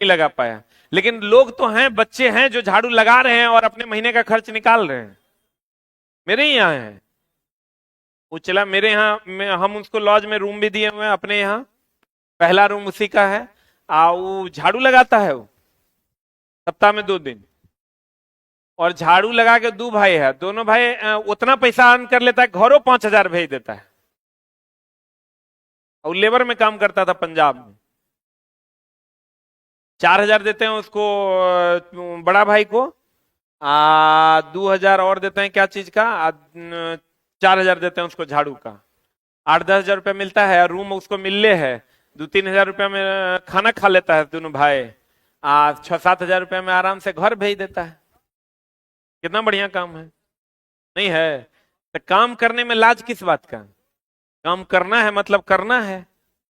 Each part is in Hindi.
नहीं लगा पाया। लेकिन लोग तो हैं, बच्चे हैं जो झाड़ू लगा रहे हैं और अपने महीने का खर्च निकाल रहे हैं। मेरे ही यहाँ है, वो चला मेरे यहाँ हम उसको लॉज में रूम भी दिए हुए हैं अपने यहाँ, पहला रूम उसी का है। वो झाड़ू लगाता है, वो सप्ताह में 2 दिन। और झाड़ू लगा के 2 भाई है, दोनों भाई उतना पैसा अर्न कर लेता है, घरों 5,000 भेज देता है। और लेबर में काम करता था पंजाब में। 4,000 देते हैं उसको बड़ा भाई को, 2,000 और देते हैं क्या चीज का, 4,000 देते हैं उसको झाड़ू का। 8-10 हजार रुपया मिलता है, रूम उसको मिलले है। 2-3 हजार रुपया में खाना खा लेता है दोनों भाई। 6-7 हजार रुपया में आराम से घर भेज देता है। कितना बढ़िया काम है, नहीं है? तो काम करने में लाज किस बात का? काम करना है मतलब करना है।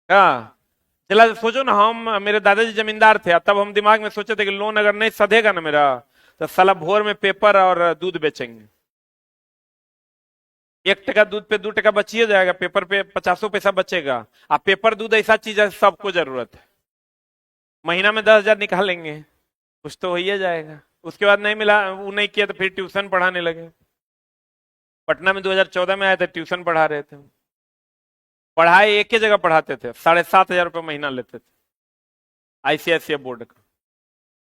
क्या चला सोचो ना, हम मेरे दादाजी जमींदार थे, तब हम दिमाग में सोचे थे कि लोन अगर नहीं सधेगा ना मेरा, तो साला भोर में पेपर और दूध बेचेंगे। 1 टका दूध पे 2 टका बचिए जाएगा, पेपर पे 50 पैसा बचेगा। अब पेपर दूध ऐसा चीज है सबको जरूरत है। महीना में 10,000 निकालेंगे, कुछ तो हो ही जाएगा। उसके बाद नहीं मिला, वो नहीं किया तो फिर ट्यूशन पढ़ाने लगे। पटना में 2014 में आए थे, ट्यूशन पढ़ा रहे थे। पढ़ाई एक ही जगह पढ़ाते थे, 7,500 रुपये महीना लेते थे, आईसीआईसीआई बोर्ड का।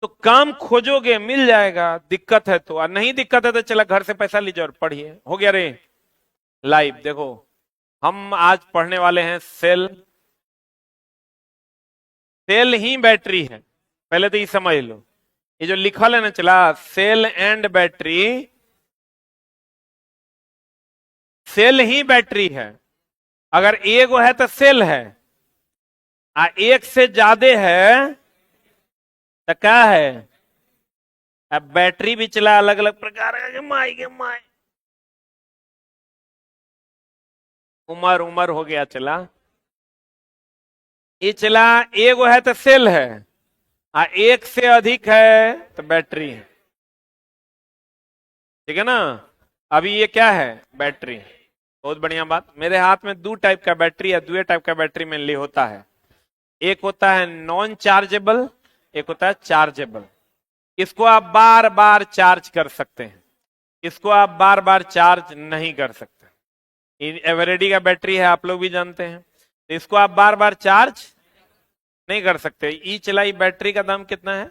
तो काम खोजोगे मिल जाएगा, दिक्कत है तो, और नहीं दिक्कत है तो चला घर से पैसा लीजिए और पढ़िए, हो गया रे। लाइव देखो, हम आज पढ़ने वाले हैं सेल। सेल ही बैटरी है, पहले तो ये समझ लो। ये जो लिखल है ना चला, सेल एंड बैटरी, सेल ही बैटरी है। अगर एक है तो सेल है, एक से ज्यादा है तो क्या है? अब बैटरी भी चला अलग अलग प्रकार का, माई के माई, उमर उमर हो गया चला। ये चला एक है तो सेल है, एक से अधिक है तो बैटरी है। ठीक है ना? अभी ये क्या है? बैटरी। बहुत बढ़िया बात। मेरे हाथ में 2 टाइप का बैटरी है, 2 टाइप का बैटरी मेनली होता है। एक होता है नॉन चार्जेबल, एक होता है चार्जेबल। इसको आप बार बार चार्ज कर सकते हैं, इसको आप बार बार चार्ज नहीं कर सकते। एवरेडी का बैटरी है, आप लोग भी जानते हैं, तो इसको आप बार बार चार्ज नहीं कर सकते। ई चलाई बैटरी का दाम कितना है?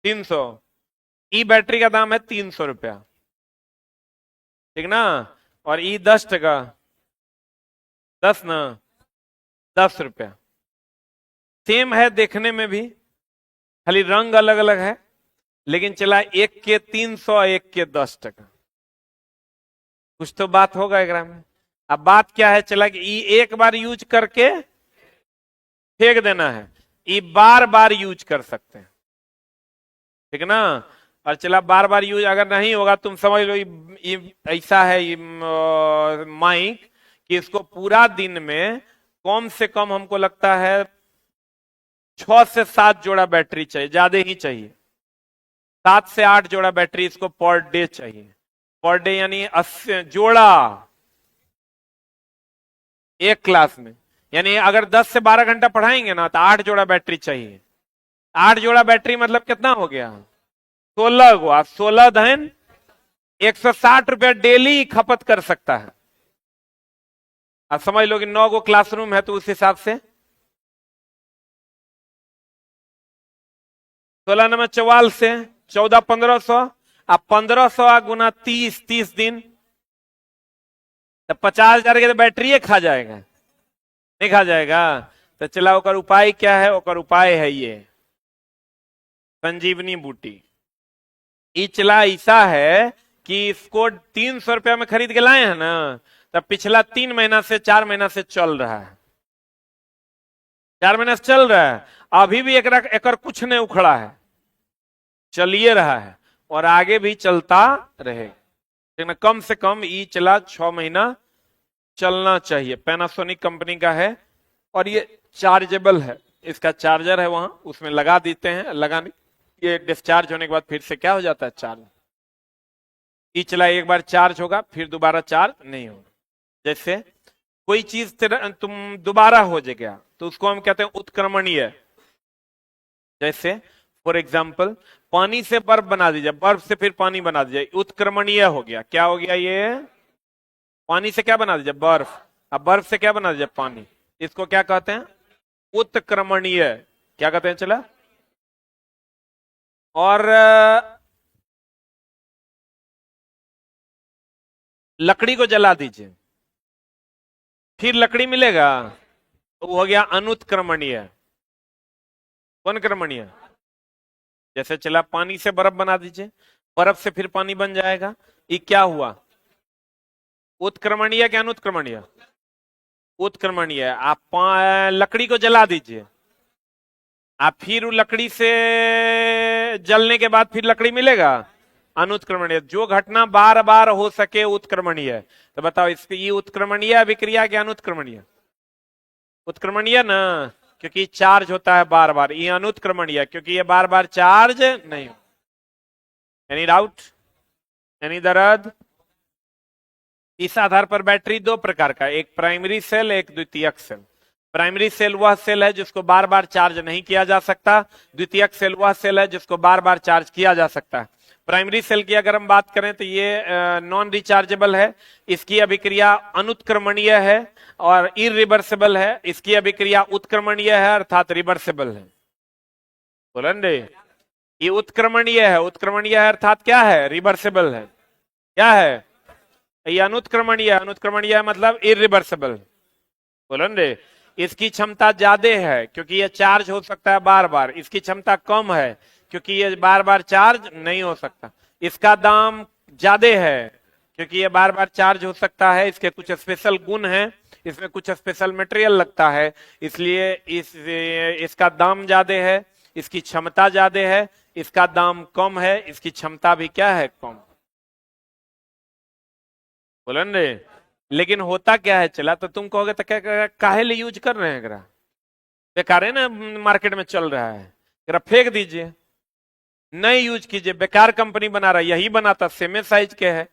300। ई बैटरी का दाम है 300 रुपया, ठीक ना? और ई 10 टका, 10 ना, 10 रुपया। सेम है देखने में भी, खाली रंग अलग अलग है, लेकिन चला एक के 300, एक के 10 टका। कुछ तो बात होगा एक में। अब बात क्या है चला कि ई एक बार यूज करके फेंक देना है, ये बार बार यूज कर सकते हैं, ठीक ना? और चला बार बार यूज अगर नहीं होगा, तुम समझ लो ये ऐसा है ये माइक कि इसको पूरा दिन में कम से कम हमको लगता है 6 से 7 जोड़ा बैटरी चाहिए, ज्यादा ही चाहिए। 7 से 8 जोड़ा बैटरी इसको पर डे चाहिए। पर डे यानी 80 जोड़ा एक क्लास में, यानी अगर 10 से 12 घंटा पढ़ाएंगे ना तो 8 जोड़ा बैटरी चाहिए। 8 जोड़ा बैटरी मतलब कितना हो गया? 16 हुआ। 16 धन 160 रुपया डेली खपत कर सकता है। अब समझ लो कि 9 गो क्लासरूम है, तो उस हिसाब से 16 नंबर 44 से 14 1500, अब 1500 गुना 30 दिन, तो 50,000 के तो बैटरी खा जाएगा, नहीं खा जाएगा? तो चला ओकर उपाय क्या है? ओकर उपाय है ये संजीवनी बूटी। ये चला ऐसा है कि इसको 300 रुपया में खरीद के लाए हैं ना, तब पिछला 3 महीना से 4 महीना से चल रहा है, 4 महीना से चल रहा है। अभी भी एक कुछ नहीं उखड़ा है, चलिए रहा है और आगे भी चलता रहे। लेकिन कम से कम ये चला 6 महीना चलना चाहिए। पैनासोनिक कंपनी का है और ये चार्जेबल है, इसका चार्जर है वहां, उसमें लगा देते हैं, लगाने ये डिस्चार्ज होने के बाद फिर से क्या हो जाता है? चार्ज। ये चला एक बार चार्ज होगा फिर दोबारा चार्ज नहीं होगा। जैसे कोई चीज तुम दोबारा हो जाएगा तो उसको हम कहते हैं उत्क्रमणीय, जैसे फॉर एग्जाम्पल पानी से बर्फ बना दीजिए, बर्फ से फिर पानी बना दीजिए, उत्क्रमणीय हो गया। क्या हो गया ये? पानी से क्या बना दीजिए? बर्फ। अब बर्फ से क्या बना दीजिए? पानी। इसको क्या कहते हैं? उत्क्रमणीय। क्या कहते हैं? चला। और लकड़ी को जला दीजिए, फिर लकड़ी मिलेगा, तो वो हो गया अनुत्क्रमणीय। कौन क्रमणीय? जैसे चला पानी से बर्फ बना दीजिए, बर्फ से फिर पानी बन जाएगा, ये क्या हुआ? उत्क्रमणीय क्या अनुत्क्रमणीय? उत्क्रमणीय। आप लकड़ी को जला दीजिए, आप फिर लकड़ी से जलने के बाद फिर लकड़ी मिलेगा, अनुत्क्रमणीय। जो घटना बार बार हो सके उत्क्रमणीय। तो बताओ इसकी ये उत्क्रमणीय अभिक्रिया क्या अनुत्क्रमणीय? उत्क्रमणीय ना, क्योंकि चार्ज होता है बार बार। ये अनुत्क्रमणीय क्योंकि ये बार बार चार्ज नहीं। Any doubt? एनी दर्द? इस आधार पर बैटरी दो प्रकार का, एक प्राइमरी सेल, एक द्वितीयक सेल। प्राइमरी सेल वह सेल है जिसको बार बार चार्ज नहीं किया जा सकता, द्वितीयक सेल वह सेल है जिसको बार बार चार्ज किया जा सकता है। प्राइमरी सेल की अगर हम बात करें तो ये नॉन रिचार्जेबल है, इसकी अभिक्रिया अनुत्क्रमणीय है और इरिवर्सिबल है। इसकी अभिक्रिया उत्क्रमणीय है अर्थात रिवर्सिबल है। बोलेंगे ये उत्क्रमणीय है, उत्क्रमणीय है अर्थात क्या है? रिवर्सिबल है। क्या है? ये अनुत्क्रमणीय, अनुत्क्रमणीय मतलब इरिवर्सिबल। बोलेंगे इसकी क्षमता ज्यादा है क्योंकि ये चार्ज हो सकता है बार बार, इसकी क्षमता कम है क्योंकि ये बार बार चार्ज नहीं हो सकता। इसका दाम ज्यादा है क्योंकि ये बार बार चार्ज हो सकता है, इसके कुछ स्पेशल गुण हैं, इसमें कुछ स्पेशल मटेरियल लगता है, इसलिए इसका दाम ज्यादा है, इसकी क्षमता ज्यादा है। इसका दाम कम है, इसकी क्षमता भी क्या है? कम। बोलेंगे लेकिन होता क्या है? चला तो तुम कहोगे तो क्या काहे लिए यूज कर रहे हैं? ग्रह बेकार है ना, मार्केट में चल रहा है, ग्रह फेंक दीजिए, नहीं यूज कीजिए, बेकार कंपनी बना रहा है, यही बनाता सेमे साइज के है।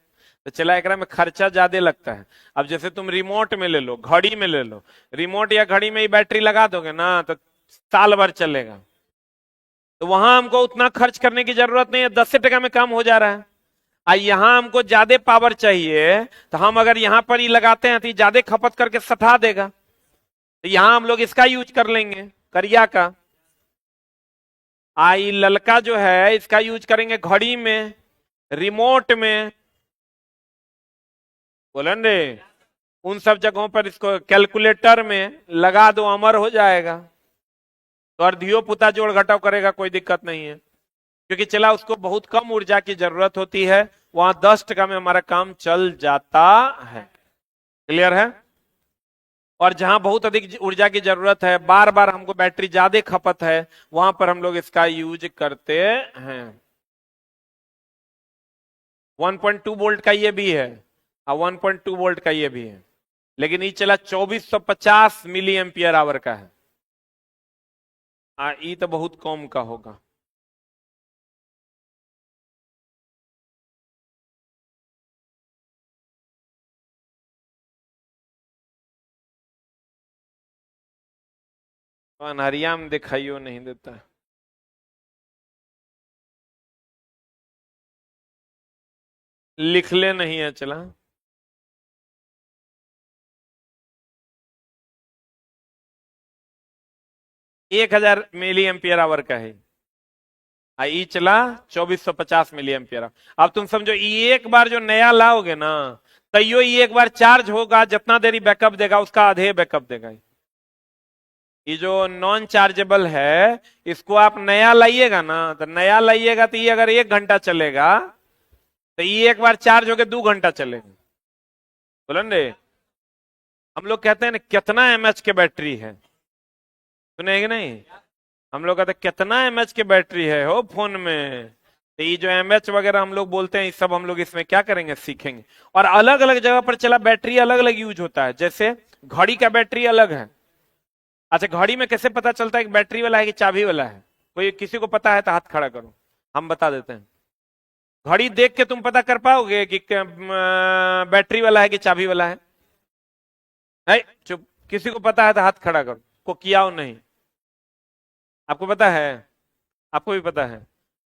तो चला एकरा में खर्चा ज्यादा लगता है। अब जैसे तुम रिमोट में ले लो, घड़ी में ले लो, रिमोट या घड़ी में ही बैटरी लगा दोगे ना तो साल भर चलेगा। तो वहां हमको उतना खर्च करने की जरूरत नहीं है, 10 टका में काम हो जा रहा है। यहाँ हमको ज्यादा पावर चाहिए तो हम अगर यहाँ पर ही लगाते हैं तो ज्यादा खपत करके सटा देगा, तो यहां हम लोग इसका यूज कर लेंगे, करिया का। आई ललका जो है इसका यूज करेंगे घड़ी में, रिमोट में। बोलेंगे उन सब जगहों पर इसको कैलकुलेटर में लगा दो, अमर हो जाएगा। तो अर्धियो पुता जोड़ घटाव करेगा, कोई दिक्कत नहीं है, क्योंकि चला उसको बहुत कम ऊर्जा की जरूरत होती है, वहां 10 टका में हमारा काम चल जाता है। क्लियर है? और जहां बहुत अधिक ऊर्जा की जरूरत है, बार बार हमको बैटरी ज्यादा खपत है, वहां पर हम लोग इसका यूज करते हैं। 1.2 वोल्ट का ये भी है और 1.2 वोल्ट का ये भी है, लेकिन ये चला 2450 मिली एम्पियर आवर का है। ये तो बहुत कम का होगा। अनहरिया में दिखाइयो नहीं देता है। लिख ले नहीं है चला। 1000 मिली एम्पियर आवर का है, ई चला 2450 मिली एम्पियर। अब तुम समझो ये एक बार जो नया लाओगे ना, तैयो ये एक बार चार्ज होगा, जितना देरी बैकअप देगा उसका आधे बैकअप देगा। ये जो नॉन चार्जेबल है इसको आप नया लाइएगा ना, तो नया लाइएगा तो ये अगर 1 घंटा चलेगा तो ये एक बार चार्ज होकर 2 घंटा चलेगा। बोलेंगे हम लोग कहते हैं ना कितना एमएच के बैटरी है, सुने कि नहीं? हम लोग कहते कितना एमएच की बैटरी है हो फोन में। तो ये जो एमएच वगैरह हम लोग बोलते हैं, ये सब हम लोग इसमें क्या करेंगे? सीखेंगे। और अलग अलग जगह पर चला बैटरी अलग अलग यूज होता है, जैसे घड़ी का बैटरी अलग है। अच्छा घड़ी में कैसे पता चलता है कि बैटरी वाला है कि चाबी वाला है? कोई किसी को पता है तो हाथ खड़ा करो, हम बता देते हैं। घड़ी देख के तुम पता कर पाओगे कि बैटरी वाला है कि चाबी वाला है? चुप, किसी को पता है तो हाथ खड़ा करो, को किया हो नहीं? आपको पता है? आपको भी पता है?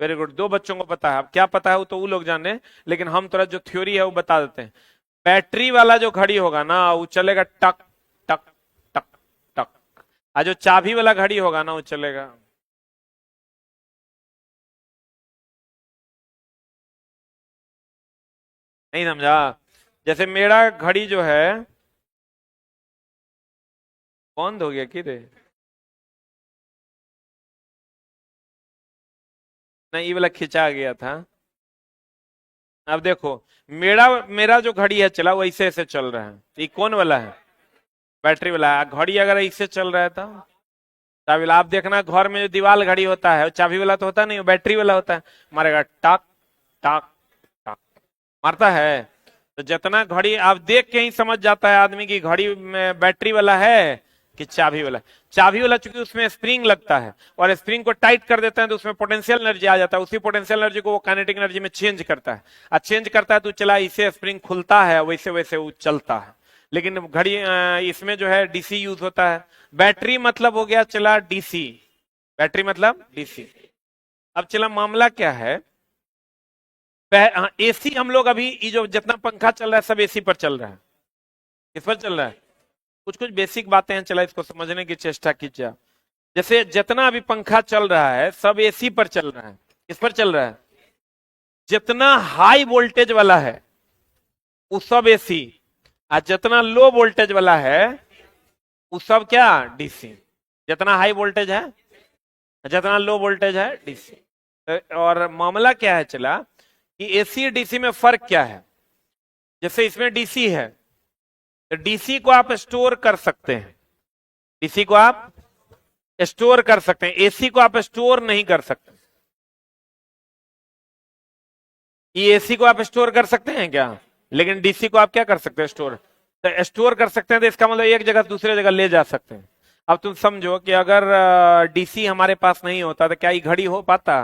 वेरी गुड, दो बच्चों को पता है। अब क्या पता है वो तो वो लोग जाने, लेकिन हम थोड़ा जो थ्योरी है वो बता देते हैं। बैटरी वाला जो घड़ी होगा ना वो चलेगा टक टक टक टक, और जो चाबी वाला घड़ी होगा ना वो चलेगा। नहीं समझा? जैसे मेरा घड़ी जो है बंद हो गया कि रे? नहीं, ये वाला खिंचा गया था। अब देखो, मेरा मेरा जो घड़ी है चला वो ऐसे ऐसे चल रहा है, ये कौन वाला है? बैटरी वाला है। घड़ी अगर ऐसे चल रहा है तो चाबी वाला। आप देखना घर में जो दीवार घड़ी होता है वो चाबी वाला तो होता नहीं, वो बैटरी वाला होता है। मारेगा टक टक टक, मारता है। तो जितना घड़ी आप देख के ही समझ जाता है आदमी की घड़ी में बैटरी वाला है कि चाबी वाला। चाबी वाला चूंकि उसमें स्प्रिंग लगता है और स्प्रिंग को टाइट कर देते हैं तो उसमें पोटेंशियल एनर्जी आ जाता है, उसी पोटेंशियल एनर्जी को वो काइनेटिक एनर्जी में चेंज करता है। और चेंज करता है तो चला इसे स्प्रिंग खुलता है, वैसे वैसे वो चलता है। लेकिन घड़ी इसमें जो है डीसी यूज होता है। बैटरी मतलब हो गया चला डीसी, बैटरी मतलब डीसी। अब चला मामला क्या है, एसी हम लोग अभी ये जो जितना पंखा चल रहा है सब एसी पर चल रहा है। किस पर चल रहा है? कुछ कुछ बेसिक बातें हैं, चला इसको समझने की चेष्टा कीजिए। जैसे जितना अभी पंखा चल रहा है सब एसी पर चल रहा है। किस पर चल रहा है? जितना हाई वोल्टेज वाला है वो सब एसी, और जितना लो वोल्टेज वाला है वो सब क्या? डीसी। जितना हाई वोल्टेज है, जितना लो वोल्टेज है, डीसी। और मामला क्या है चला कि एसी डीसी में फर्क क्या है। जैसे इसमें डीसी है तो डीसी को आप स्टोर कर सकते हैं, डीसी को आप स्टोर कर सकते हैं, एसी को आप स्टोर नहीं कर सकते। ये एसी को आप स्टोर कर सकते हैं क्या? लेकिन डीसी को आप क्या कर सकते हैं? स्टोर। तो स्टोर कर सकते हैं तो इसका मतलब एक जगह से दूसरे जगह ले जा सकते हैं। अब तुम समझो कि अगर डीसी हमारे पास नहीं होता तो क्या ये घड़ी हो पाता?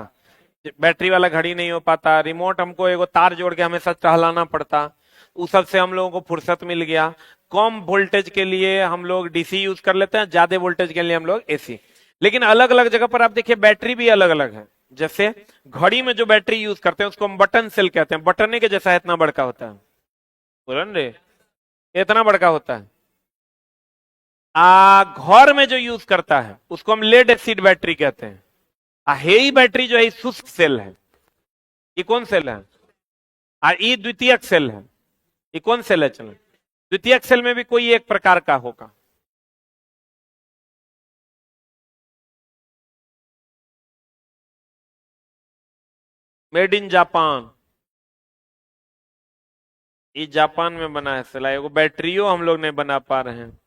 बैटरी वाला घड़ी नहीं हो पाता। रिमोट हमको एगो तार जोड़ के हमेशा टहलाना पड़ता, उस सब से हम लोगों को फुर्सत मिल गया। कम वोल्टेज के लिए हम लोग डीसी यूज कर लेते हैं, ज्यादा वोल्टेज के लिए हम लोग एसी। लेकिन अलग अलग जगह पर आप देखिए बैटरी भी अलग अलग है। जैसे घड़ी में जो बैटरी यूज करते हैं उसको हम बटन सेल कहते हैं, बटने के जैसा इतना बड़का होता है। बोलो रे, इतना बड़का होता है। घर में जो यूज करता है उसको हम लेड एसिड बैटरी कहते हैं। हेई बैटरी जो है शुष्क सेल है। ये कौन सेल है? और ये द्वितीयक सेल है। ये कौन सेल है? चलो, द्वितीयक सेल में भी कोई एक प्रकार का होगा। मेड इन जापान, ये जापान में बना है सेल। एगो बैटरियो हम लोग नहीं बना पा रहे हैं।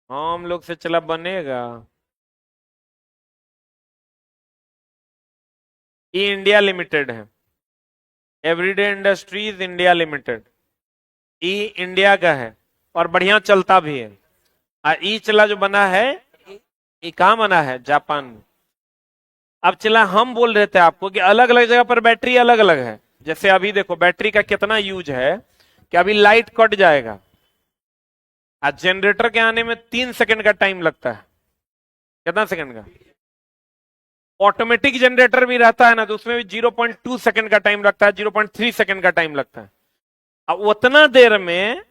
हाँ, हम लोग से चला बनेगा। ये इंडिया लिमिटेड है, एवरीडे इंडस्ट्रीज इंडिया लिमिटेड। ई इंडिया का है और बढ़िया चलता भी है। और ई चला जो बना है ये कहाँ बना है? जापान में। अब चला हम बोल रहे थे आपको कि अलग अलग जगह पर बैटरी अलग अलग है। जैसे अभी देखो बैटरी का कितना यूज है कि अभी लाइट कट जाएगा, आज जनरेटर के आने में 3 सेकंड का टाइम लगता है। कितना सेकंड का? ऑटोमेटिक जनरेटर भी रहता है ना तो उसमें भी 0.2 सेकंड का टाइम लगता है, 0.3 सेकंड का टाइम लगता है। अब उतना देर में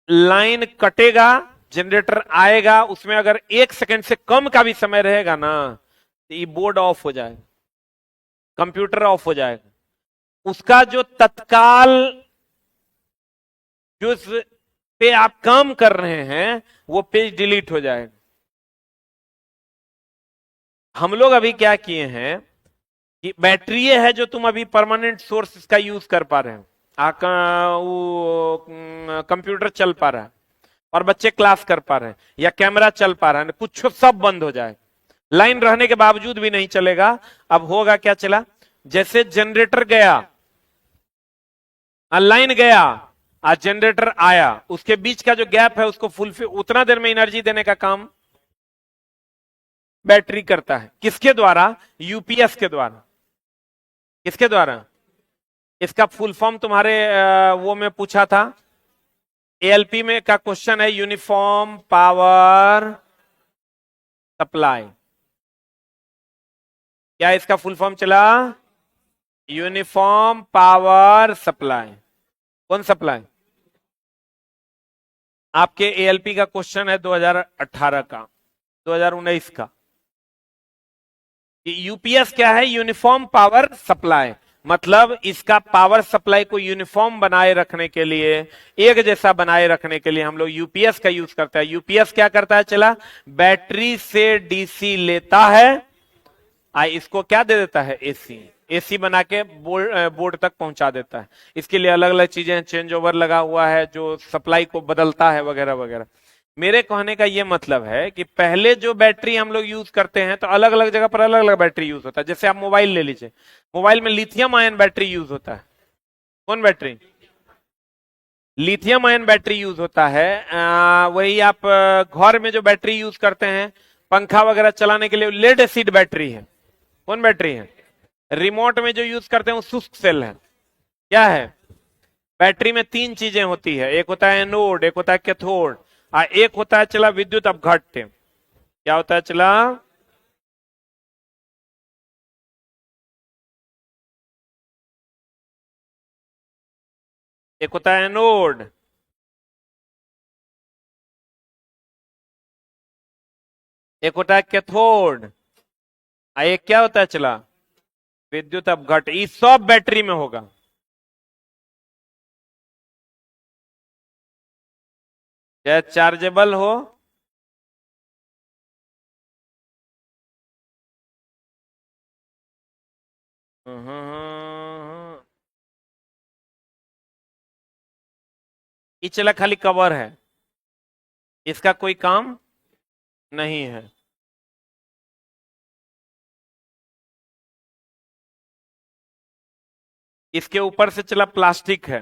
लाइन कटेगा, जनरेटर आएगा, उसमें अगर 1 सेकंड से कम का भी समय रहेगा ना तो ये बोर्ड ऑफ हो जाएगा, कंप्यूटर ऑफ हो जाएगा। उसका जो तत्काल जो पे आप काम कर रहे हैं वो पेज डिलीट हो जाएगा। हम लोग अभी क्या किए हैं कि बैटरी है जो तुम अभी परमानेंट सोर्स का यूज कर पा रहे हो, वो कंप्यूटर चल पा रहा है और बच्चे क्लास कर पा रहे हैं या कैमरा चल पा रहा है, कुछ सब बंद हो जाए, लाइन रहने के बावजूद भी नहीं चलेगा। अब होगा क्या चला, जैसे जनरेटर गया, लाइन गया, आज जनरेटर आया, उसके बीच का जो गैप है उसको फुलफिल, उतना देर में एनर्जी देने का काम बैटरी करता है। किसके द्वारा? यूपीएस के द्वारा। किसके द्वारा? इसका फुल फॉर्म तुम्हारे वो में पूछा था, एएलपी में का क्वेश्चन है यूनिफॉर्म पावर सप्लाई। क्या इसका फुल फॉर्म चला? Uniform power supply. कौन सप्लाई? आपके एएलपी का क्वेश्चन है 2018 का, 2019 का। यूपीएस क्या है? Uniform power supply. मतलब इसका पावर सप्लाई को यूनिफॉर्म बनाए रखने के लिए, एक जैसा बनाए रखने के लिए हम लोग यूपीएस का यूज करते हैं। यूपीएस क्या करता है? चला, बैटरी से डीसी लेता है, इसको क्या दे देता है? एसी। एसी बना के बोर्ड तक पहुंचा देता है। इसके लिए अलग अलग चीजें, चेंज ओवर लगा हुआ है जो सप्लाई को बदलता है, वगैरह वगैरह। मेरे कहने का यह मतलब है कि पहले जो बैटरी हम लोग यूज करते हैं तो अलग अलग जगह पर अलग अलग बैटरी यूज होता है। जैसे आप मोबाइल ले लीजिए, मोबाइल में लिथियम आयन बैटरी यूज होता है। कौन battery? Lithium ion battery use होता है। वही आप घर में जो बैटरी यूज करते हैं पंखा वगैरह चलाने के लिए, लेड एसिड बैटरी है। कौन बैटरी है? रिमोट में जो यूज करते हैं वो शुष्क सेल है। क्या है? बैटरी में तीन चीजें होती है, एक होता है एनोड, एक होता है कैथोड, और एक होता है चला विद्युत अपघट्य। क्या होता है चला? एक होता है एनोड, एक होता है कैथोड, और एक क्या होता है चला? विद्युत अपघट्य। ये सब बैटरी में होगा। चाहे चार्जेबल हो, ये चला खाली कवर है, इसका कोई काम नहीं है। इसके ऊपर से चला प्लास्टिक है।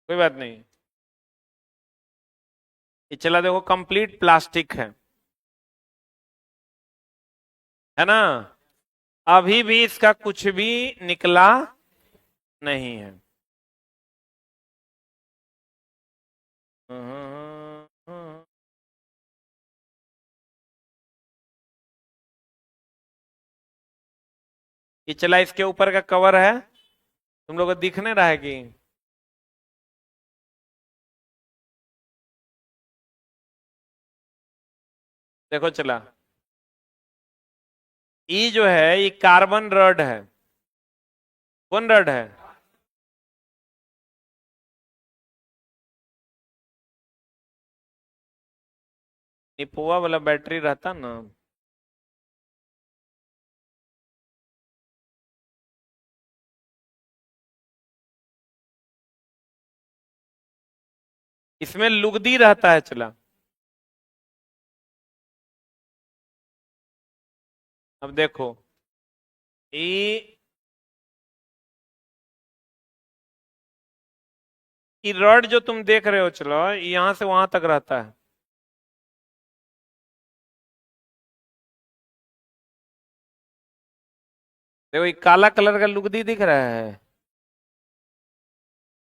कोई बात नहीं, ये चला देखो कंप्लीट प्लास्टिक है ना? अभी भी इसका कुछ भी निकला नहीं है। ये चला इसके ऊपर का कवर है, तुम लोग को दिख नहीं रहा है कि? देखो चला, ये जो है ये कार्बन रड है। कौन रड है? निपोआ वाला बैटरी रहता ना। इसमें लुगदी रहता है चला। अब देखो, ये ये रड जो तुम देख रहे हो चलो, यहां से वहां तक रहता है। देखो ये काला कलर का लुगदी दिख रहा है,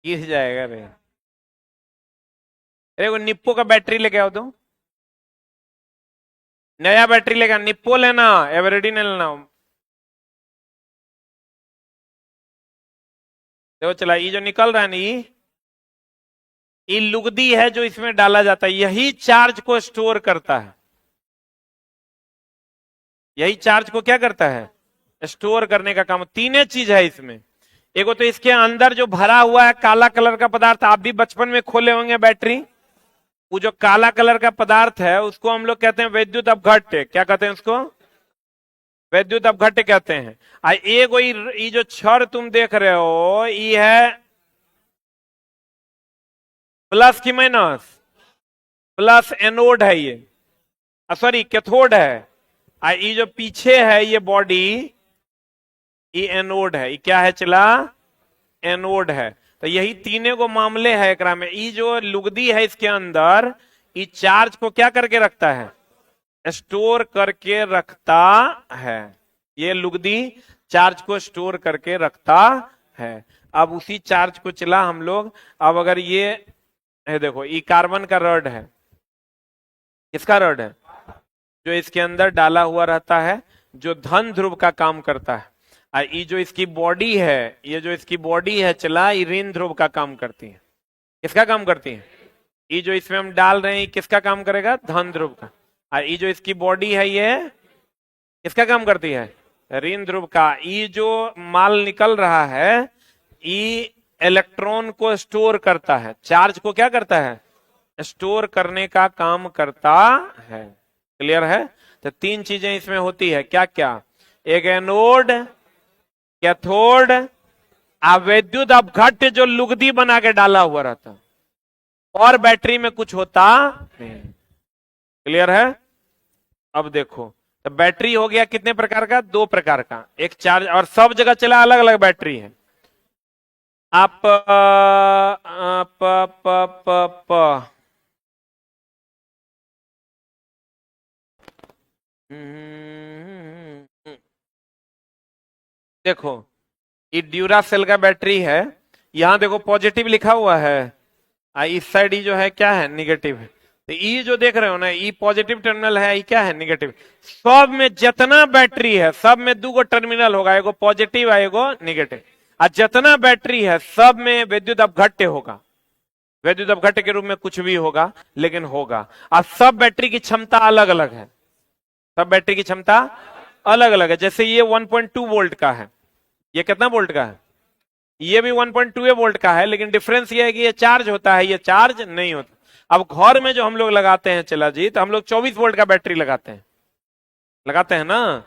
गिर जाएगा रे। अरे वो निप्पो का बैटरी लेके आओ तो, नया बैटरी लेगा। निप्पो लेना, एवरेडी नहीं लेना। देखो चला, ये जो निकल रहा है ना, ये लुगदी है जो इसमें डाला जाता है, यही चार्ज को स्टोर करता है। यही चार्ज को क्या करता है? स्टोर करने का काम। तीन चीज है इसमें। एक तो इसके अंदर जो भरा हुआ है काला कलर का पदार्थ, आप भी बचपन में खोले होंगे बैटरी। वो जो काला कलर का पदार्थ है उसको हम लोग कहते हैं विद्युत अपघट्य। क्या कहते हैं उसको? विद्युत अपघट्य कहते हैं। एक ये जो छड़ तुम देख रहे हो, ये है प्लस की माइनस? प्लस एनोड है ये, सॉरी कैथोड है। ये जो पीछे है ये बॉडी, ये एनोड है, ये क्या है चला, एनोड है। तो यही तीनों को मामले है एकरा में। ये जो लुगदी है इसके अंदर, ये चार्ज को क्या करके रखता है, स्टोर करके रखता है। ये लुगदी चार्ज को स्टोर करके रखता है। अब उसी चार्ज को चला हम लोग, अब अगर ये है, देखो ये कार्बन का रॉड है, किसका रॉड है, जो इसके अंदर डाला हुआ रहता है, जो धन ध्रुव का काम करता है। और ये जो इसकी बॉडी है, ये जो इसकी बॉडी है चला, ये ऋण ध्रुव का काम करती है। किसका काम करती है, ये जो इसमें हम डाल रहे हैं किसका काम करेगा, धन ध्रुव का। और ये जो इसकी बॉडी है ये किसका काम करती है, ऋण ध्रुव का। ये जो माल निकल रहा है, ये इलेक्ट्रॉन को स्टोर करता है, चार्ज को क्या करता है, स्टोर करने का काम करता है। क्लियर है। तो तीन चीजें इसमें होती है, क्या क्या, एक एनोड, कैथोड, विद्युत अपघट्य जो लुगदी बना के डाला हुआ रहता, और बैटरी में कुछ होता नहीं। क्लियर है। अब देखो, तो बैटरी हो गया कितने प्रकार का, दो प्रकार का, एक चार्ज, और सब जगह चला अलग अलग बैटरी है। आप देखो, ये ड्यूरा सेल का बैटरी है, यहां देखो पॉजिटिव लिखा हुआ है, इस साइड जो है क्या है, निगेटिव है। तो ये जो देख रहे हो ना, ये पॉजिटिव टर्मिनल है, ये क्या है, निगेटिव। सब में जितना बैटरी है, सब में दो टर्मिनल होगा, एगो पॉजिटिव है एगो निगेटिव। और जितना बैटरी है सब में विद्युत अपघट्य होगा। विद्युत अपघट्य के रूप में कुछ भी होगा, लेकिन होगा। और सब बैटरी की क्षमता अलग अलग है, सब बैटरी की क्षमता अलग अलग है। जैसे ये 1.2 वोल्ट का है, ये कितना वोल्ट का है, ये भी 1.2 वोल्ट का है, लेकिन डिफरेंस ये है कि ये चार्ज होता है, ये चार्ज नहीं होता। अब घर में जो हम लोग लगाते हैं चला जी, तो हम लोग 24 वोल्ट का बैटरी लगाते हैं ना,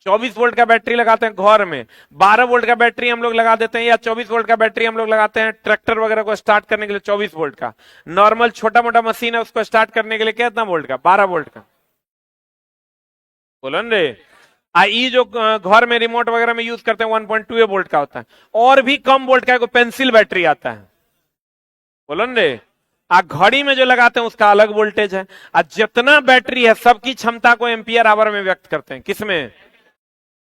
24 वोल्ट का बैटरी लगाते हैं घर में। 12 वोल्ट का बैटरी हम लोग लगा देते हैं, या 24 वोल्ट का बैटरी हम लोग लगाते हैं ट्रैक्टर वगैरह को स्टार्ट करने के लिए 24 वोल्ट का। नॉर्मल छोटा मोटा मशीन है, उसको स्टार्ट करने के लिए कितना वोल्ट का, 12 वोल्ट का। बोलो रे। ये जो घर में रिमोट वगैरह में यूज करते हैं 1.2 वोल्ट का होता है। और भी कम वोल्ट का पेंसिल बैटरी आता है, बोलो रे। घड़ी में जो लगाते हैं उसका अलग वोल्टेज है। जितना बैटरी है सबकी क्षमता को एम्पियर आवर में व्यक्त करते हैं, किसमें,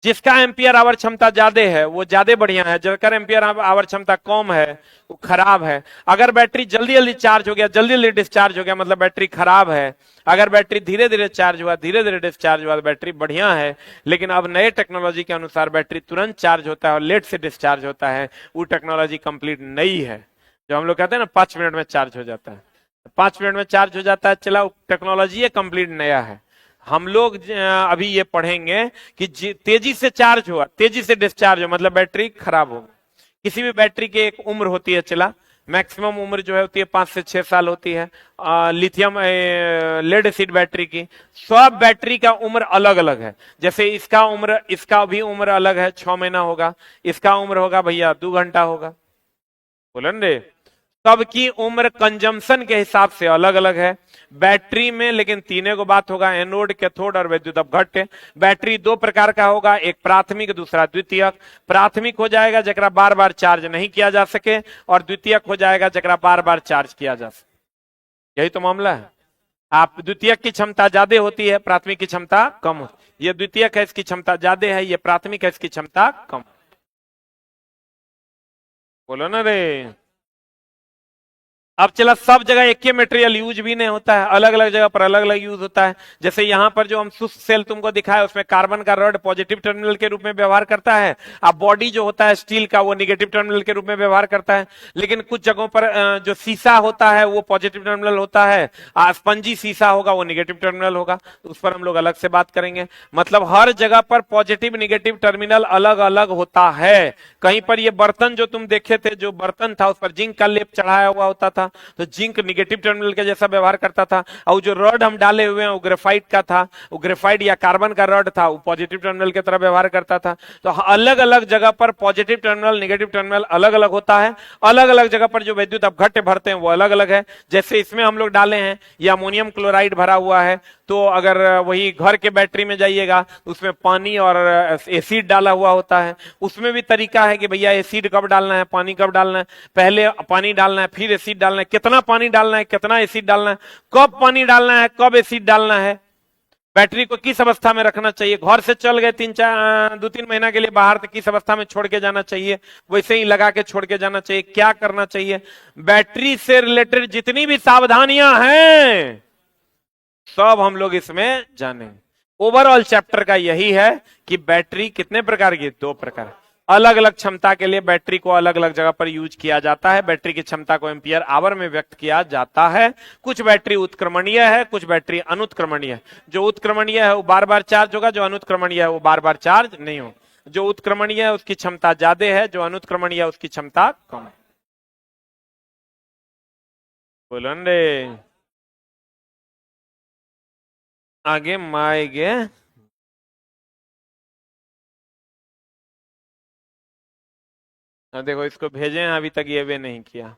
जिसका एम्पियर आवर क्षमता ज्यादा है वो ज्यादा बढ़िया है, जिसका एम्पियर आवर क्षमता कम है वो खराब है। अगर बैटरी जल्दी जल्दी चार्ज हो गया, जल्दी जल्दी डिस्चार्ज हो गया, मतलब बैटरी खराब है। अगर बैटरी धीरे धीरे चार्ज हुआ, धीरे धीरे डिस्चार्ज हुआ, तो बैटरी बढ़िया है। लेकिन अब नए टेक्नोलॉजी के अनुसार बैटरी तुरंत चार्ज होता है और लेट से डिस्चार्ज होता है, वो टेक्नोलॉजी कंप्लीट नई है। जो हम लोग कहते हैं ना 5 मिनट में चार्ज हो जाता है, 5 मिनट में चार्ज हो जाता है, चला टेक्नोलॉजी ये कंप्लीट नया है। हम लोग अभी ये पढ़ेंगे कि तेजी से चार्ज हुआ, तेजी से डिस्चार्ज हो, मतलब बैटरी खराब हो। किसी भी बैटरी की एक उम्र होती है, चला मैक्सिमम उम्र जो है होती है 5 से 6 साल होती है। लिथियम लेड एसिड बैटरी की, सब बैटरी का उम्र अलग अलग है। जैसे इसका उम्र, इसका भी उम्र अलग है, 6 महीना होगा। इसका उम्र होगा भैया 2 घंटा होगा, बोलन रे। सबकी उम्र कंजम्पशन के हिसाब से अलग अलग है बैटरी में। लेकिन तीनों को बात होगा, एनोड, कैथोड और विद्युत अपघट्य। बैटरी दो प्रकार का होगा, एक प्राथमिक, दूसरा द्वितीयक। प्राथमिक हो जाएगा जरा बार बार चार्ज नहीं किया जा सके, और द्वितीयक हो जाएगा जरा बार बार चार्ज किया जा सके। यही तो मामला है। आप द्वितीयक की क्षमता ज्यादा होती है, प्राथमिक की क्षमता कम होती है। ये द्वितीयक है, इसकी क्षमता ज्यादा है, ये प्राथमिक है, इसकी क्षमता कम। बोलो ना रे। अब चला, सब जगह एक ही मटेरियल यूज भी नहीं होता है, अलग अलग जगह पर अलग अलग यूज होता है। जैसे यहां पर जो हम शुष्क सेल तुमको दिखाया, उसमें कार्बन का रॉड पॉजिटिव टर्मिनल के रूप में व्यवहार करता है। अब बॉडी जो होता है स्टील का, वो निगेटिव टर्मिनल के रूप में व्यवहार करता है। लेकिन कुछ जगहों पर जो शीशा होता है वो पॉजिटिव टर्मिनल होता है, स्पंजी शीशा होगा वो निगेटिव टर्मिनल होगा, उस पर हम लोग अलग से बात करेंगे। मतलब हर जगह पर पॉजिटिव निगेटिव टर्मिनल अलग अलग होता है। कहीं पर ये बर्तन जो तुम देखे थे, जो बर्तन था उस पर जिंक का लेप चढ़ाया हुआ होता था, था तो जिंक निगेटिव टर्मिनल के जैसा व्यवहार करता था, और जो रॉड हम डाले हुए हैं वो ग्रेफाइट का था, वो ग्रेफाइट या कार्बन का रॉड था, वो पॉजिटिव टर्मिनल की तरह व्यवहार करता था। तो अलग अलग जगह पर पॉजिटिव टर्मिनल निगेटिव टर्मिनल अलग अलग होता है, अलग अलग जगह पर जो विद्युत अपघट्य भरते हैं वो अलग अलग है। जैसे इसमें हम लोग डाले हैं ये अमोनियम क्लोराइड भरा हुआ है, तो अगर वही घर के बैटरी में जाइएगा तो उसमें पानी और एसिड डाला हुआ होता है। उसमें भी तरीका है कि भैया एसिड कब डालना है, पानी कब डालना है, पहले पानी डालना है फिर एसिड डालना है, कितना पानी डालना है कितना एसिड डालना है, कब पानी डालना है कब एसिड डालना है, बैटरी को किस अवस्था में रखना चाहिए, घर से चल गए 2-3 महीना के लिए बाहर तो किस अवस्था में छोड़ के जाना चाहिए, वैसे ही लगा के छोड़ के जाना चाहिए, क्या करना चाहिए, बैटरी से रिलेटेड जितनी भी सावधानियां हैं सब हम लोग इसमें जाने। ओवरऑल चैप्टर का यही है कि बैटरी कितने प्रकार की, 2 प्रकार, अलग अलग क्षमता के लिए बैटरी को अलग अलग जगह पर यूज किया जाता है। बैटरी की क्षमता को एम्पियर आवर में व्यक्त किया जाता है। कुछ बैटरी उत्क्रमणीय है, कुछ बैटरी अनुत्क्रमणीय है। जो उत्क्रमणीय है वो बार बार चार्ज होगा, जो अनुत्क्रमणीय है वो बार बार चार्ज नहीं होगा। जो उत्क्रमणीय है उसकी क्षमता ज्यादा है, जो अनुत्क्रमणीय है उसकी क्षमता कम है। बोलो रे आगे माएगे। देखो इसको भेजे हैं, अभी तक ये वे नहीं किया।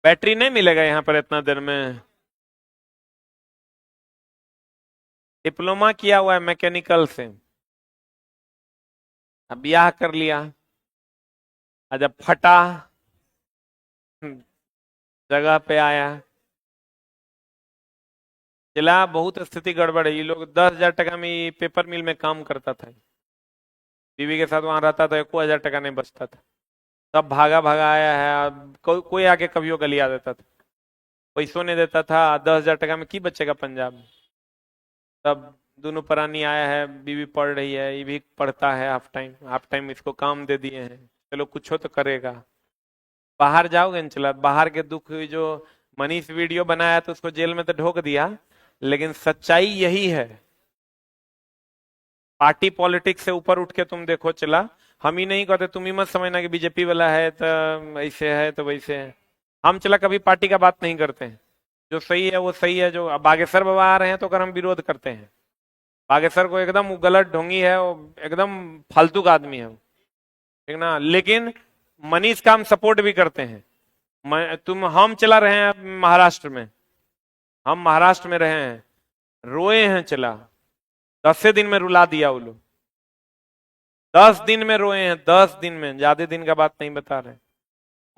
बैटरी नहीं मिलेगा यहाँ पर इतना देर में। डिप्लोमा किया हुआ है मैकेनिकल से, अब ब्याह कर लिया, जब फटा जगह पे आया, चला बहुत स्थिति गड़बड़ है। ये लोग 10,000 टका में पेपर मिल में काम करता था, बीवी के साथ वहां रहता था, 1,000 टका नहीं बचता था, तब भागा भागा आया है। अब कोई आके कभी गलिया देता था, पैसों नहीं देता था, 10,000 टका में की बचेगा पंजाब में। तब दोनों प्राणी आया है, बीवी पढ़ रही है, ये भी पढ़ता है, हाफ टाइम इसको काम दे दिए हैं, चलो कुछ हो तो करेगा। बाहर जाओगे न, चला बाहर के दुख, जो मनीष वीडियो बनाया तो उसको जेल में तो ढोक दिया, लेकिन सच्चाई यही है। पार्टी पॉलिटिक्स से ऊपर उठ के तुम देखो चला, हम ही नहीं कहते, तुम ही मत समझना कि बीजेपी वाला है तो ऐसे है तो वैसे है। हम चला कभी पार्टी का बात नहीं करते हैं, जो सही है वो सही है। जो अब बागेश्वर बाबा आ रहे हैं तो अगर हम विरोध करते हैं, बागेश्वर को एकदम गलत ढोंगी है, वो एकदम फालतू का आदमी है, ठीक ना, लेकिन मनीष का हम सपोर्ट भी करते हैं। हम चला रहे हैं महाराष्ट्र में, हम महाराष्ट्र में रहे हैं, रोए हैं चला, 10 दिन में रुला दिया वो लोग, 10 दिन में रोए हैं, 10 दिन में, ज्यादा दिन का बात नहीं बता रहे।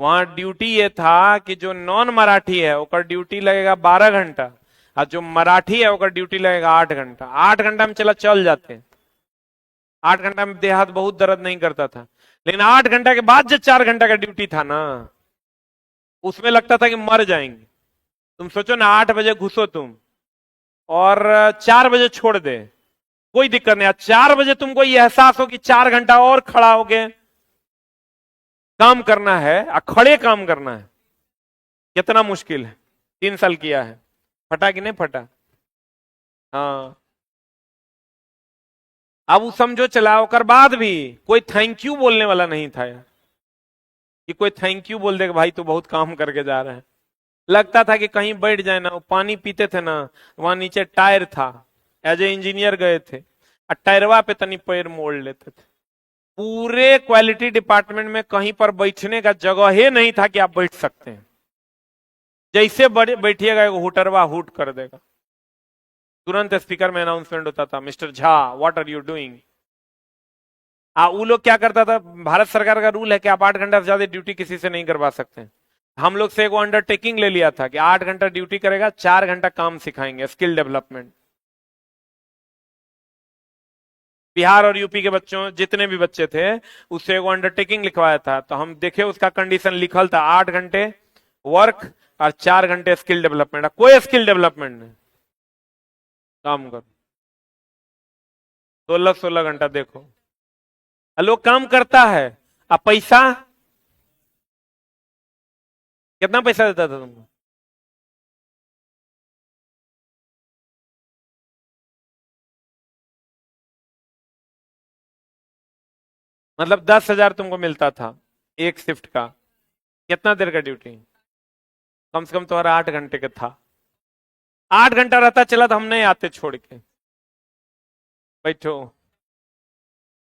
वहां ड्यूटी ये था कि जो नॉन मराठी है उसका ड्यूटी लगेगा 12 घंटा, और जो मराठी है उसका ड्यूटी लगेगा 8 घंटा। 8 घंटा में चला चल जाते हैं, 8 घंटा में देहात बहुत दर्द नहीं करता था, लेकिन 8 घंटा के बाद जो 4 घंटा का ड्यूटी था ना, उसमें लगता था कि मर जाएंगे। तुम सोचो ना, 8 बजे घुसो तुम और 4 बजे छोड़ दे, कोई दिक्कत नहीं। 4 बजे तुमको ये एहसास हो कि 4 घंटा और खड़ा होके काम करना है, खड़े काम करना है, कितना मुश्किल है। 3 साल किया है, फटा कि नहीं फटा। हाँ, अब वो समझो चला, और बाद भी कोई थैंक यू बोलने वाला नहीं था यार, कि कोई थैंक यू बोल दे कि भाई तू बहुत काम करके जा रहा है। लगता था कि कहीं बैठ जाए ना, वो पानी पीते थे ना, वहां नीचे टायर था, एज ए इंजीनियर गए थे, और टायरवा पे तनी पैर मोड़ लेते थे। पूरे क्वालिटी डिपार्टमेंट में कहीं पर बैठने का जगह ही नहीं था कि आप बैठ सकते हैं, जैसे बैठिएगा हुटरवा हुट कर देगा। तुरंत स्पीकर में अनाउंसमेंट होता था, mister Jha what are you doing. वो लोग क्या करता था, भारत सरकार का रूल है कि आप 8 घंटा से ज्यादा ड्यूटी किसी से नहीं करवा सकते। हम लोग से एक अंडरटेकिंग ले लिया था कि 8 घंटा ड्यूटी करेगा, 4 घंटा काम सिखाएंगे, स्किल डेवलपमेंट। बिहार और यूपी के बच्चों जितने भी बच्चे थे, उससे एक अंडरटेकिंग लिखवाया था, तो हम देखे उसका कंडीशन लिखल था 8 घंटे वर्क और 4 घंटे स्किल डेवलपमेंट। कोई स्किल डेवलपमेंट नहीं, काम करो 16-16 घंटा। देखो लोग काम करता है, अब पैसा कितना पैसा देता था तुमको। मतलब 10,000 तुमको मिलता था, एक शिफ्ट का कितना देर का ड्यूटी? कम से कम तुम्हारा 8 घंटे का था। 8 घंटा रहता चला तो हम नहीं आते छोड़ के। बैठो।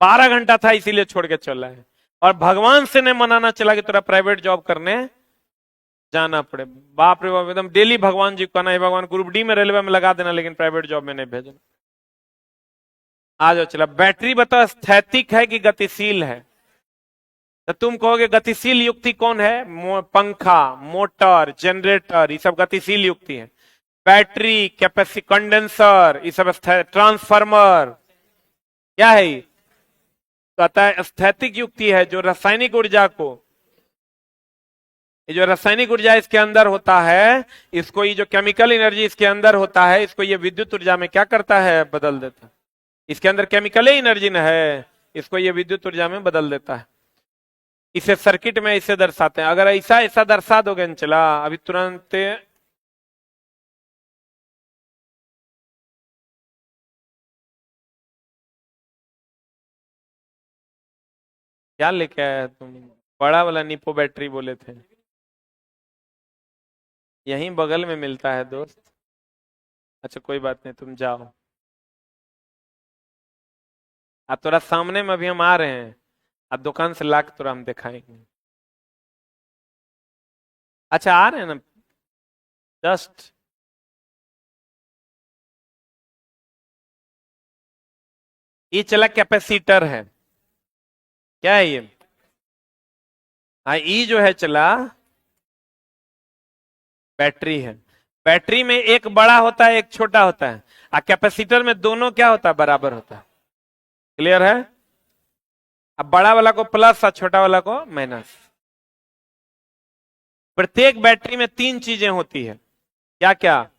12 घंटा था इसीलिए छोड़ के चला है। और भगवान से नहीं मनाना चला कि तेरा प्राइवेट जॉब करने जाना पड़े। बाप रे बाप, एकदम डेली भगवान जी को कहना है भगवान ग्रुप डी में रेलवे में लगा देना लेकिन प्राइवेट जॉब में नहीं भेजना। आ जाओ चला। बैटरी बताओ स्थैतिक है कि गतिशील है? तो तुम कहोगे गतिशील युक्ति कौन है? पंखा, मोटर, जनरेटर, ये सब गतिशील युक्ति है। बैटरी, कैपेसिटी, कंडेंसर, ये सब ट्रांसफार्मर क्या है? कहता है स्थैतिक युक्ति है जो रासायनिक ऊर्जा को, ये जो रासायनिक ऊर्जा इसके अंदर होता है, इसको ये जो केमिकल एनर्जी इसके अंदर होता है, इसको ये विद्युत ऊर्जा में क्या करता है? बदल देता है। इसके अंदर केमिकल एनर्जी न है, इसको ये विद्युत ऊर्जा में बदल देता है। इसे सर्किट में इसे दर्शाते हैं। अगर ऐसा ऐसा दर्शा दोगे चला अभी तुरंत। क्या लेके आया तुम? बड़ा वाला निपो बैटरी बोले थे। यहीं बगल में मिलता है दोस्त। अच्छा कोई बात नहीं, तुम जाओ। अब थोड़ा सामने में अभी हम आ रहे हैं। अब दुकान से लाके थोड़ा हम दिखाएंगे। अच्छा आ रहे हैं ना जस्ट। ये चला कैपेसिटर है। क्या है ये? हाँ ये जो है चला बैटरी है। बैटरी में एक बड़ा होता है एक छोटा होता है, और कैपेसिटर में दोनों क्या होता है? बराबर होता है। क्लियर है? अब बड़ा वाला को प्लस और छोटा वाला को माइनस। प्रत्येक बैटरी में 3 चीजें होती है। क्या क्या?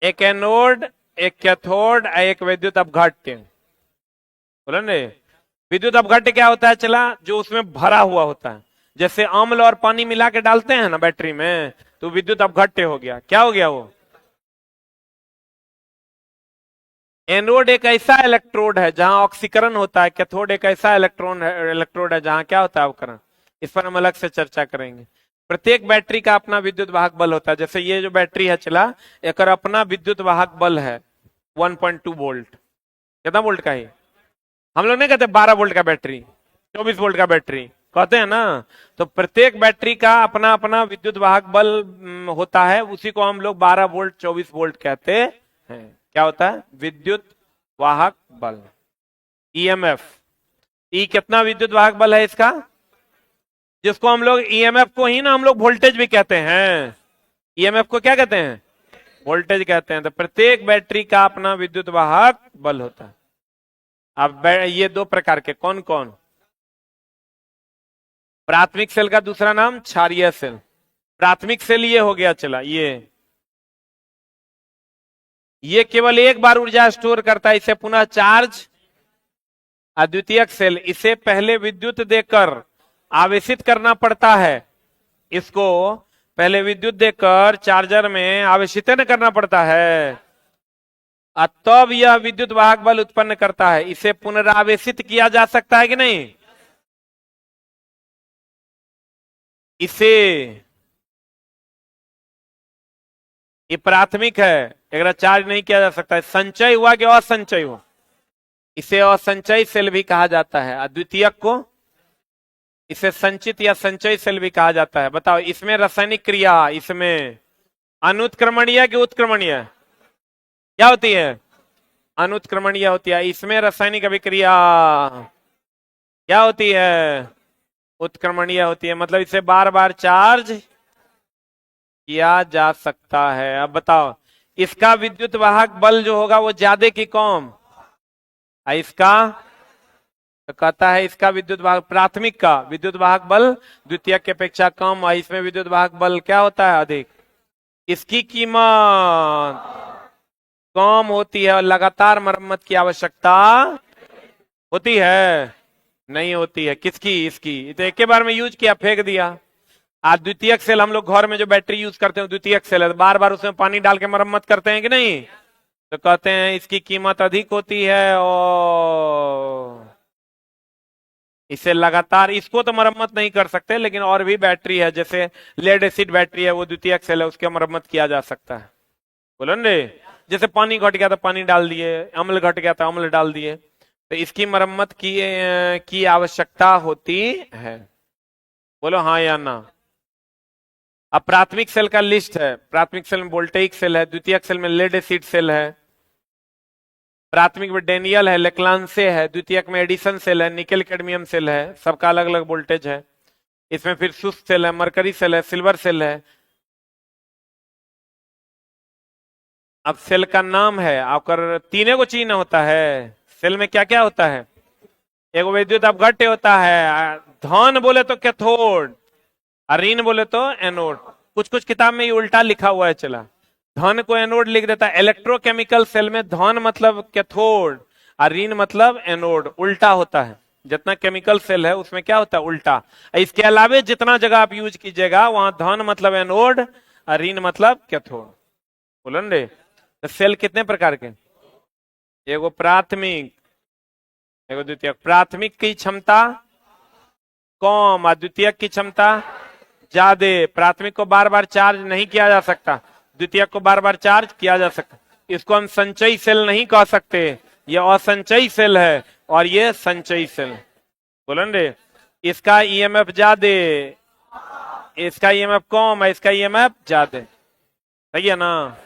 एक एनोड, एक कैथोड, एक विद्युत अपघट्य। बोलो ने। विद्युत अपघट्य क्या होता है चला? जो उसमें भरा हुआ होता है। जैसे अम्ल और पानी मिला के डालते हैं ना बैटरी में, तो विद्युत अपघट्य हो गया। क्या हो गया वो? एनोड एक ऐसा इलेक्ट्रोड है जहां ऑक्सीकरण होता है। कैथोड एक ऐसा इलेक्ट्रोड है जहां क्या होता है? अवकरण। इस पर हम अलग से चर्चा करेंगे। प्रत्येक बैटरी का अपना विद्युत वाहक बल होता है। जैसे ये जो बैटरी है चला, एक अपना विद्युत वाहक बल है 1.2 वोल्ट। कितना वोल्ट का है? हम लोग नहीं कहते 12 वोल्ट का बैटरी, 24 वोल्ट का बैटरी कहते हैं ना। तो प्रत्येक बैटरी का अपना अपना विद्युत वाहक बल होता है। उसी को हम लोग 12 वोल्ट 24 वोल्ट कहते हैं। क्या होता है? विद्युत वाहक बल। ईएमएफ। ई कितना विद्युत वाहक बल है इसका? जिसको हम लोग ईएमएफ को ही ना हम लोग वोल्टेज भी कहते हैं। ईएमएफ को क्या कहते हैं? वोल्टेज कहते हैं। तो प्रत्येक बैटरी का अपना विद्युत वाहक बल होता है। अब ये 2 प्रकार के कौन कौन? प्राथमिक सेल का दूसरा नाम क्षारीय सेल। प्राथमिक सेल ये हो गया चला, ये केवल एक बार ऊर्जा स्टोर करता है, इसे पुनः चार्ज। अद्वितीयक सेल इसे पहले विद्युत देकर आवेशित करना पड़ता है। इसको पहले विद्युत देकर चार्जर में आवेशित न करना पड़ता है, तब यह विद्युत वाहक बल उत्पन्न करता है। इसे पुनरावेशित किया जा सकता है कि नहीं? इसे, ये प्राथमिक है, अगर चार्ज नहीं किया जा सकता है। संचय हुआ कि असंचय हुआ, इसे असंचय सेल भी कहा जाता है। अद्वितीयक को इसे संचित या संचय सेल भी कहा जाता है। बताओ इसमें रासायनिक क्रिया, इसमें अनुत्क्रमणीय कि उत्क्रमणीय क्या होती है? अनुत्क्रमणीय होती है। इसमें रासायनिक अभिक्रिया क्या होती है? उत्क्रमणीय होती है। मतलब इसे बार बार चार्ज किया जा सकता है। अब बताओ इसका विद्युत वाहक बल जो होगा वो ज्यादा की कम? इसका तो कहता है इसका विद्युत वाहक, प्राथमिक का विद्युत वाहक बल द्वितीयक की अपेक्षा कम, और इसमें विद्युत वाहक बल क्या होता है? अधिक। इसकी कीमत कम होती है और लगातार मरम्मत की आवश्यकता होती है? नहीं होती है। किसकी? इसकी। तो एक के बार में यूज किया फेंक दिया। आज द्वितीयक सेल हम लोग घर में जो बैटरी यूज करते हैं द्वितीयक सेल है, बार बार उसमें पानी डाल के मरम्मत करते हैं कि नहीं? तो कहते हैं इसकी कीमत अधिक होती है और इसे लगातार, इसको तो मरम्मत नहीं कर सकते, लेकिन और भी बैटरी है, जैसे लेड एसिड बैटरी है, वो द्वितीयक सेल है, उसकी मरम्मत किया जा सकता है। बोलो रे, जैसे पानी घट गया तो पानी डाल दिए, अम्ल घट गया तो अम्ल डाल दिए, तो इसकी मरम्मत की आवश्यकता होती है। बोलो हाँ या ना। अब प्राथमिक सेल का लिस्ट है, प्राथमिक सेल में वोल्टेइक सेल है, द्वितीयक सेल में लेड एसिड सेल है, प्राथमिक में डेनियल है, लेक्लांसे है, द्वितीयक में एडिसन सेल है, निकेल कैडमियम सेल है, सबका अलग अलग वोल्टेज है। इसमें फिर सुस्त सेल है, मरकरी सेल है, सिल्वर सेल है। अब सेल का नाम है, आकर तीनों को चिन्ह होता है। सेल में क्या क्या होता है? एक विद्युत अपघट्य होता है, धन बोले तो कैथोड, और ऋण बोले तो एनोड। कुछ कुछ किताब में ये उल्टा लिखा हुआ है, चला धन को एनोड लिख देता है। इलेक्ट्रोकेमिकल सेल में धन मतलब कैथोड और ऋण मतलब एनोड, उल्टा होता है। जितना केमिकल सेल है उसमें क्या होता है? उल्टा। इसके अलावे जितना जगह आप यूज कीजिएगा वहां धन मतलब एनोड और ऋण मतलब कैथोड। बोलन रे, तो सेल कितने प्रकार के? एगो प्राथमिक, एगो द्वितीयक। प्राथमिक की क्षमता कम और द्वितीयक की क्षमता ज्यादा। प्राथमिक को बार बार चार्ज नहीं किया जा सकता, द्वितीयक को बार बार चार्ज किया जा सकता। इसको हम संचयी सेल नहीं कह सकते, ये असंचयी सेल है और ये संचयी सेल। बोलन रे, इसका ईएमएफ ज्यादा, इसका ईएमएफ कम है, इसका ईएमएफ ज्यादा। सही है ना?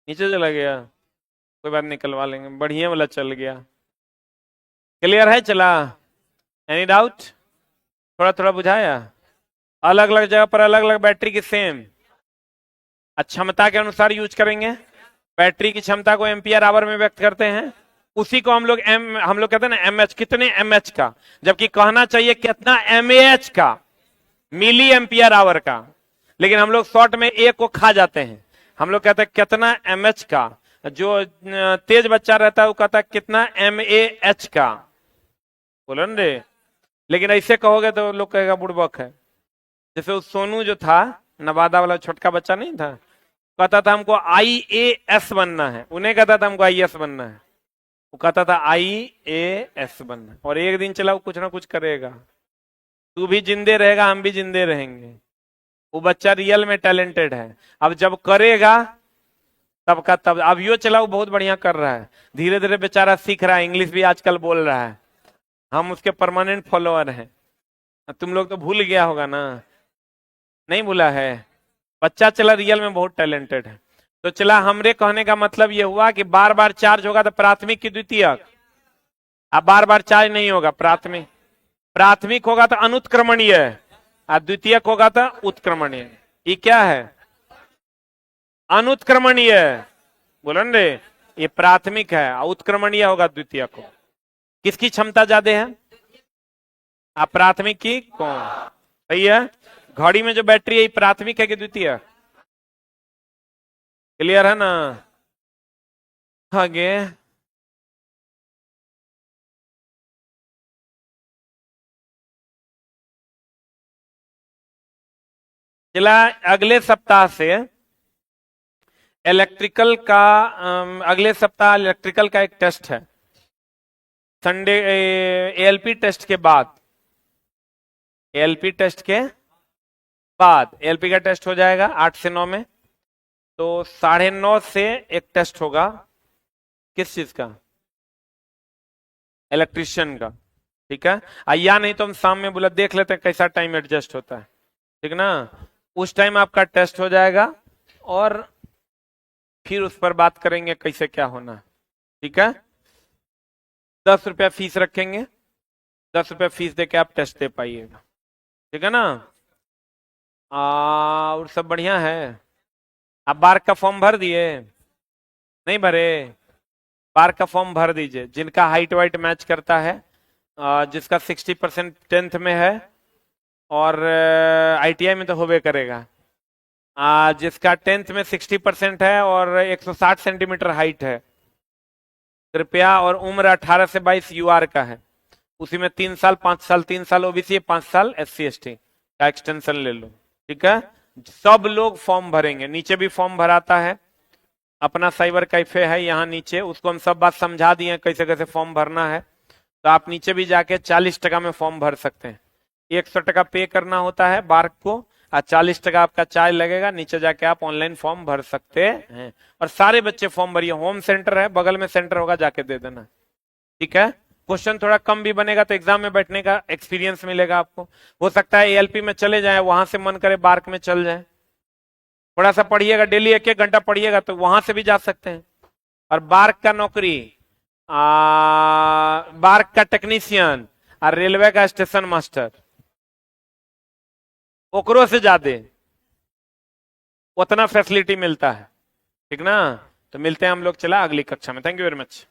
नीचे चला गया, कोई बात निकलवा लेंगे, बढ़िया वाला चल गया। क्लियर है? चला? Any doubt? थोड़ा थोड़ा बुझाया। अलग अलग जगह पर अलग अलग बैटरी की सेम क्षमता के अनुसार यूज करेंगे। बैटरी की क्षमता को एम्पियर आवर में व्यक्त करते हैं, उसी को हम लोग कहते हैं ना एमएच, कितने एमएच का, जबकि कहना चाहिए कितना एमएएच का, मिली एम्पियर आवर का। लेकिन हम लोग शॉर्ट में ए को खा जाते हैं, हम लोग कहते हैं कितना एमएच का। जो तेज बच्चा रहता है वो कहता है कितना एमएएच का। बोलो न रे, लेकिन ऐसे कहोगे तो लोग कहेगा बुड़बक है। जैसे वो सोनू जो था, नवादा वाला छोटका बच्चा नहीं था, कहता था हमको आईएएस बनना है, उन्हें कहता था हमको आईएएस बनना है, वो कहता था आईएएस बनना है। और एक दिन चला वो कुछ ना कुछ करेगा, तू भी जिंदे रहेगा, हम भी जिंदे रहेंगे। वो बच्चा रियल में टैलेंटेड है, अब जब करेगा तब का तब। अब यो चला वो बहुत बढ़िया कर रहा है, धीरे धीरे बेचारा सीख रहा है, इंग्लिश भी आजकल बोल रहा है, हम उसके परमानेंट फॉलोअर हैं। तुम लोग तो भूल गया होगा ना? नहीं भूला है? बच्चा चला रियल में बहुत टैलेंटेड है। तो चला, हमरे कहने का मतलब ये हुआ कि बार बार चार्ज होगा तो प्राथमिक की द्वितीयक, अब बार बार चार्ज नहीं होगा। प्राथमिक, प्राथमिक होगा तो अनुत्क्रमणीय और द्वितीयक होगा तो उत्क्रमणीय। ये क्या है? अनुत्क्रमणीय। बोलो रे, ये प्राथमिक है, उत्क्रमणीय होगा द्वितीयक को। किसकी क्षमता ज्यादा है? आप प्राथमिक की कौन? सही है। घड़ी में जो बैटरी है ये प्राथमिक है कि द्वितीय? क्लियर है ना? आगे चला, अगले सप्ताह से इलेक्ट्रिकल का अगले सप्ताह इलेक्ट्रिकल का एक टेस्ट है, संडे एएलपी टेस्ट के बाद। एएलपी टेस्ट के बाद एएलपी का टेस्ट हो जाएगा 8 से 9 में, तो 9:30 से एक टेस्ट होगा। किस चीज का? इलेक्ट्रिशियन का। ठीक है, या नहीं तो हम शाम में बोला देख लेते हैं कैसा टाइम एडजस्ट होता है, ठीक ना? उस टाइम आपका टेस्ट हो जाएगा और फिर उस पर बात करेंगे कैसे क्या होना। ठीक है, 10 रुपया फीस रखेंगे, 10 रुपया फीस देके आप टेस्ट दे पाइएगा। ठीक है ना? और सब बढ़िया है। आप बार का फॉर्म भर दिए? नहीं भरे? बार का फॉर्म भर दीजिए, जिनका हाइट वाइट मैच करता है, जिसका 60% 10th में है और आईटीआई में तो होबे करेगा, जिसका 10th में 60% है और 160 सेंटीमीटर हाइट है, कृपया, और उम्र 18 से 22 यूआर का है, उसी में 3 साल 5 साल 3 साल ओबीसी 5 साल एससी एसटी का एक्सटेंशन ले लो। ठीक है, सब लोग फॉर्म भरेंगे, नीचे भी फॉर्म भराता है, अपना साइबर कैफे है यहाँ नीचे, उसको हम सब बात समझा दिए कैसे कैसे फॉर्म भरना है। तो आप नीचे भी जाके 40 टका में फॉर्म भर सकते हैं। 100 टका पे करना होता है बार्क को, और 40 टका आपका चार्ज लगेगा। नीचे जाके आप ऑनलाइन फॉर्म भर सकते हैं, और सारे बच्चे फॉर्म भरिए। होम सेंटर है, बगल में सेंटर होगा, जाके दे देना। ठीक है, क्वेश्चन थोड़ा कम भी बनेगा तो एग्जाम में बैठने का एक्सपीरियंस मिलेगा आपको। हो सकता है एएलपी में चले जाए, वहां से मन करे बार्क में चल जाए। थोड़ा सा पढ़िएगा, डेली 1-1 घंटा पढ़िएगा तो वहां से भी जा सकते हैं। और बार्क का नौकरी, बार्क का टेक्नीशियन और रेलवे का स्टेशन मास्टर, ओकरो से ज्यादा उतना फैसिलिटी मिलता है। ठीक ना, तो मिलते हैं हम लोग चला अगली कक्षा में। Thank you very much.